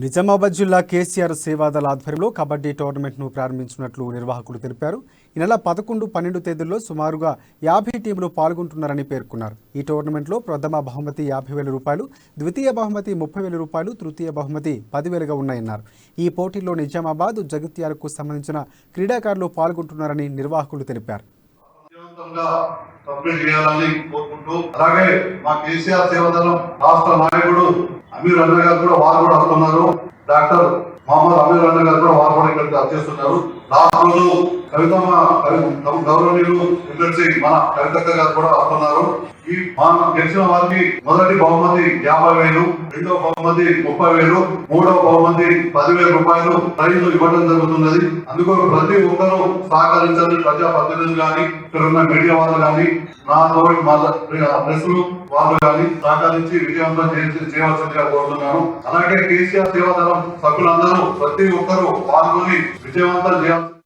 నిజామాబాద్ జిల్లా కేసీఆర్ సేవాదళ ఆధ్వర్యంలో కబడ్డీ టోర్నమెంట్ను ప్రారంభించినట్లు నిర్వాహకులు తెలిపారు. ఈ నెల 11, 12 తేదీల్లో సుమారుగా 50 టీంలు పాల్గొంటున్నారని పేర్కొన్నారు. ఈ టోర్నమెంట్లో ప్రథమ బహుమతి 50,000 రూపాయలు, ద్వితీయ బహుమతి 30,000 రూపాయలు, తృతీయ బహుమతి 10,000గా ఉన్నాయన్నారు. ఈ పోటీల్లో నిజామాబాద్, జగిత్యాలకు సంబంధించిన క్రీడాకారులు పాల్గొంటున్నారని నిర్వాహకులు తెలిపారు. అలాగే మా కేసీఆర్ సేవాదళం రాష్ట్ర నాయకుడు అమీర్ అన్న గారు కూడా వారు కూడా వస్తున్నారు. డాక్టర్ మహమ్మద్ అమీర్ అన్న గారు కూడా వారు కూడా ఇక్కడికి వచ్చేస్తున్నారు. లాస్ట్ రోజు గౌరవనీయులు ఎమ్మెల్సీ మన కవితక్క గారు కూడా వస్తున్నారు. ఈ గెలిచిన వారికి మొదటి బహుమతి 50,000, రెండో బహుమతి 30,000, మూడో బహుమతి 10,000 రూపాయలు ప్రైజులు ఇవ్వడం జరుగుతున్నది. అందుకు ప్రతి ఒక్కరూ సహకరించాలి. ప్రజాప్రతినిధులు కానీ, ఇక్కడ ఉన్న మీడియా వాళ్ళు కానీ, ప్రెస్లు వాళ్ళు కానీ సహకరించి విజయవంతం చేయవలసిందిగా కోరుతున్నాను. అలాగే కేసీఆర్ సేవాదళం సభ్యులందరూ ప్రతి ఒక్కరూ పాల్గొని విజయవంతం చేయాల్సి